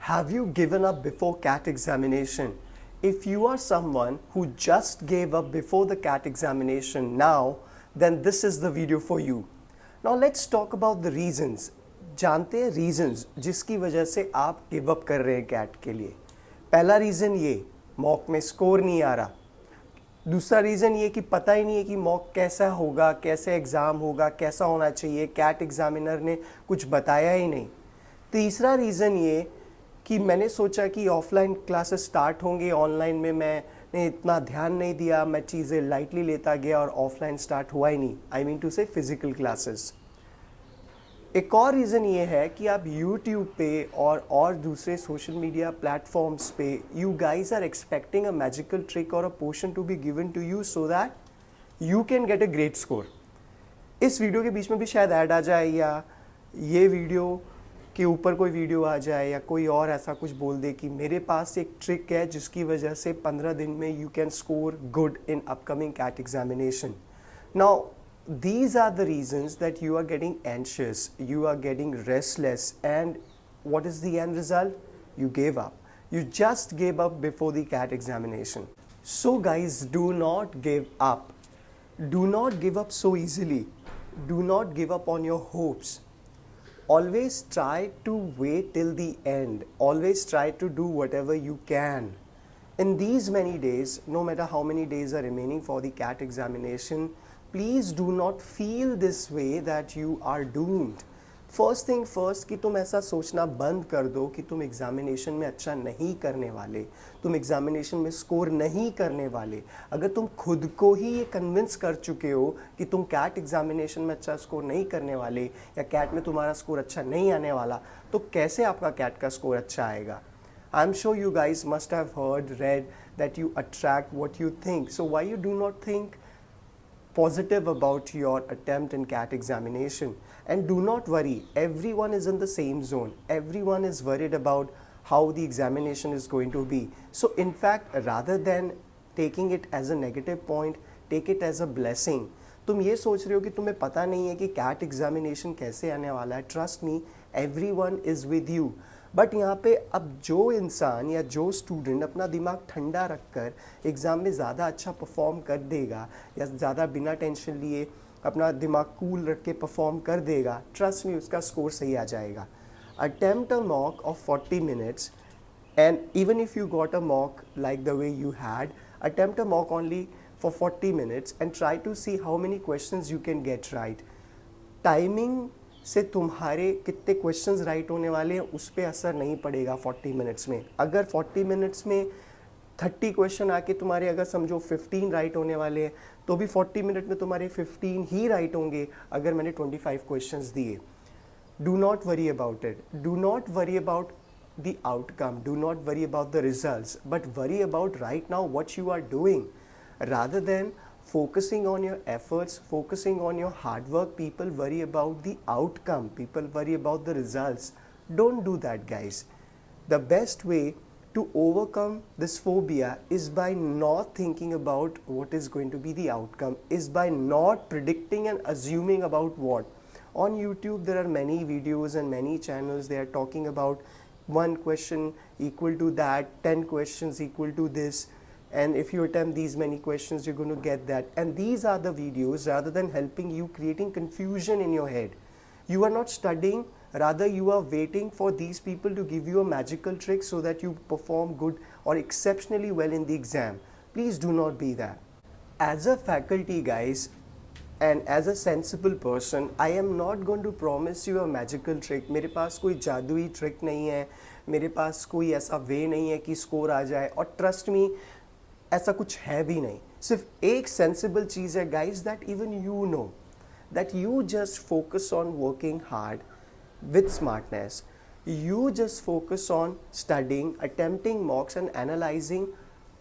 Have you given up before CAT examination? If you are someone who just gave up before the CAT examination now, then this is the video for you. Now let's talk about the reasons. जानते हैं reasons जिसकी वजह से आप give up कर रहे हैं CAT के लिए. पहला reason ये मॉक में स्कोर नहीं आ रहा. दूसरा रीज़न ये कि पता ही नहीं है कि मॉक कैसा होगा, कैसे एग्ज़ाम होगा, कैसा होना चाहिए. कैट एग्जामिनर ने कुछ बताया ही नहीं. तीसरा रीज़न ये कि मैंने सोचा कि ऑफलाइन क्लासेस स्टार्ट होंगे, ऑनलाइन में मैंने इतना ध्यान नहीं दिया, मैं चीज़ें लाइटली लेता गया और ऑफलाइन स्टार्ट हुआ ही नहीं. आई मीन टू से फिज़िकल क्लासेस. एक और रीज़न ये है कि आप YouTube पे और दूसरे सोशल मीडिया प्लेटफॉर्म्स पे you guys are expecting a magical trick और a portion to be given to you so that you can get a great score. इस वीडियो के बीच में भी शायद ऐड आ जाए या ये वीडियो के ऊपर कोई वीडियो आ जाए या कोई और ऐसा कुछ बोल दे कि मेरे पास एक ट्रिक है जिसकी वजह से 15 दिन में you can score good in upcoming CAT examination. Now these are the reasons that you are getting anxious, you are getting restless, and what is the end result? You gave up. You just gave up before the CAT examination. So guys, do not give up. Do not give up so easily. Do not give up on your hopes. Always try to wait till the end. Always try to do whatever you can. In these many days, no matter how many days are remaining for the CAT examination, please do not feel this way that you are doomed. First thing first कि तुम ऐसा सोचना बंद कर दो कि तुम examination में अच्छा नहीं करने वाले, तुम एग्जामिनेशन में स्कोर नहीं करने वाले. अगर तुम खुद को ही ये कन्विंस कर चुके हो कि तुम कैट एग्जामिनेशन में अच्छा स्कोर नहीं करने वाले या कैट में तुम्हारा स्कोर अच्छा नहीं आने वाला, तो कैसे आपका कैट का स्कोर अच्छा आएगा? I am sure you guys must have heard read that you attract what you think. So why you do not think positive about your attempt in CAT examination? And do not worry, everyone is in the same zone. Everyone is worried about how the examination is going to be. So in fact, rather than taking it as a negative point, take it as a blessing. तुम ये सोच रहे हो कि तुम्हें पता नहीं है कि CAT examination कैसे आने वाला है. Trust me, everyone is with you. But यहाँ पे अब जो इंसान या जो स्टूडेंट अपना दिमाग ठंडा रखकर एग्ज़ाम में ज़्यादा अच्छा परफॉर्म कर देगा या ज़्यादा बिना टेंशन लिए अपना दिमाग कूल रख के परफॉर्म कर देगा, ट्रस्ट मी उसका स्कोर सही आ जाएगा. Attempt a mock of 40 minutes and even if you got a mock like the way you had, attempt a mock only for 40 minutes and try to see how many questions you can get right. Timing से तुम्हारे कितने questions right होने वाले हैं उस पर असर नहीं पड़ेगा 40 मिनट्स में. अगर 40 मिनट्स में 30 क्वेश्चन आके तुम्हारे अगर समझो 15 राइट होने वाले हैं तो भी 40 मिनट में तुम्हारे 15 ही राइट होंगे अगर मैंने 25 क्वेश्चंस दिए. Do not worry about it. Do not worry about the outcome. Do not worry about the results, but worry about right now what you are doing. Rather than focusing on your efforts, focusing on your hard work, people worry about the outcome, people worry about the results. Don't do that, guys. The best way to overcome this phobia is by not thinking about what is going to be the outcome, is by not predicting and assuming about what. On YouTube there are many videos and many channels, they are talking about one question equal to that, 10 questions equal to this, and if you attempt these many questions you're going to get that. And these are the videos, rather than helping you, creating confusion in your head. You are not studying, rather you are waiting for these people to give you a magical trick so that you perform good or exceptionally well in the exam. Please do not be that. As a faculty, guys, and as a sensible person, I am not going to promise you a magical trick. मेरे पास कोई जादुई trick नहीं है, मेरे पास कोई ऐसा वे नहीं है कि स्कोर आ जाए. और ट्रस्ट मी, ऐसा कुछ है भी नहीं. सिर्फ एक सेंसिबल चीज़ है guys, that even you know that you just focus on working hard with smartness. You just focus on studying, attempting मॉक्स and analysing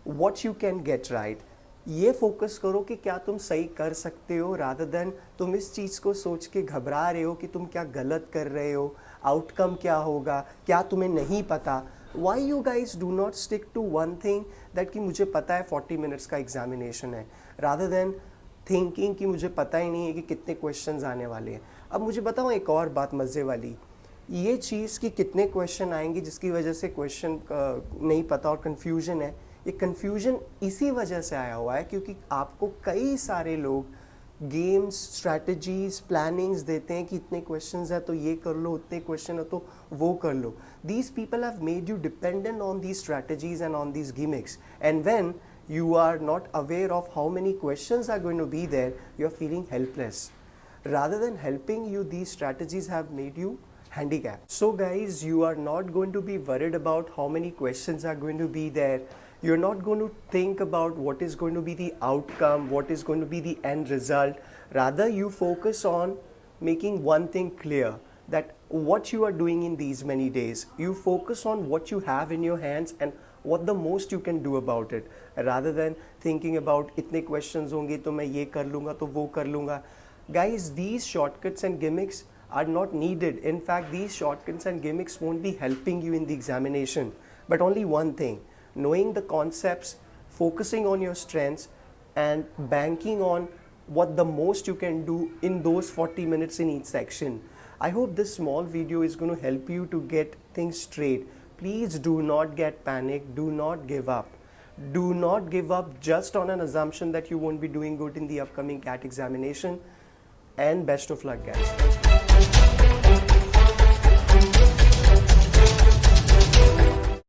what you can get right. ये फोकस करो कि क्या तुम सही कर सकते हो, रादर देन तुम इस चीज़ को सोच के घबरा रहे हो कि तुम क्या गलत कर रहे हो, आउटकम क्या होगा, क्या तुम्हें नहीं पता. Why you guys do not stick to one thing that कि मुझे पता है 40 मिनट्स का एग्जामिनेशन है, rather than thinking कि मुझे पता ही नहीं है कि कितने क्वेश्चंस आने वाले हैं. अब मुझे बताओ एक और बात मज़े वाली, ये चीज़ कि कितने क्वेश्चन आएंगे जिसकी वजह से क्वेश्चन नहीं पता और कन्फ्यूजन है, ये कन्फ्यूजन इसी वजह से आया हुआ है क्योंकि आपको कई सारे लोग गेम्स, स्ट्रैटेजीज, प्लानिंग्स देते हैं कि इतने क्वेश्चंस है तो ये कर लो, उतने क्वेश्चन है तो वो कर लो. These people have made you dependent on these strategies and on these gimmicks, and when you are not aware of how many questions are going to be there, you are feeling helpless. Rather than helping you, these strategies have made you handicapped. So guys, you are not going to be worried about how many questions are going to be there. You're not going to think about what is going to be the outcome, what is going to be the end result. Rather, you focus on making one thing clear, that what you are doing in these many days. You focus on what you have in your hands and what the most you can do about it, rather than thinking about itne questions honge to main ye kar lunga to wo kar lunga. Guys, these shortcuts and gimmicks are not needed. In fact, these shortcuts and gimmicks won't be helping you in the examination, but only one thing: knowing the concepts, focusing on your strengths, and banking on what the most you can do in those 40 minutes in each section. I hope this small video is going to help you to get things straight. Please do not get panicked, do not give up. Do not give up just on an assumption that you won't be doing good in the upcoming CAT examination, and best of luck, guys.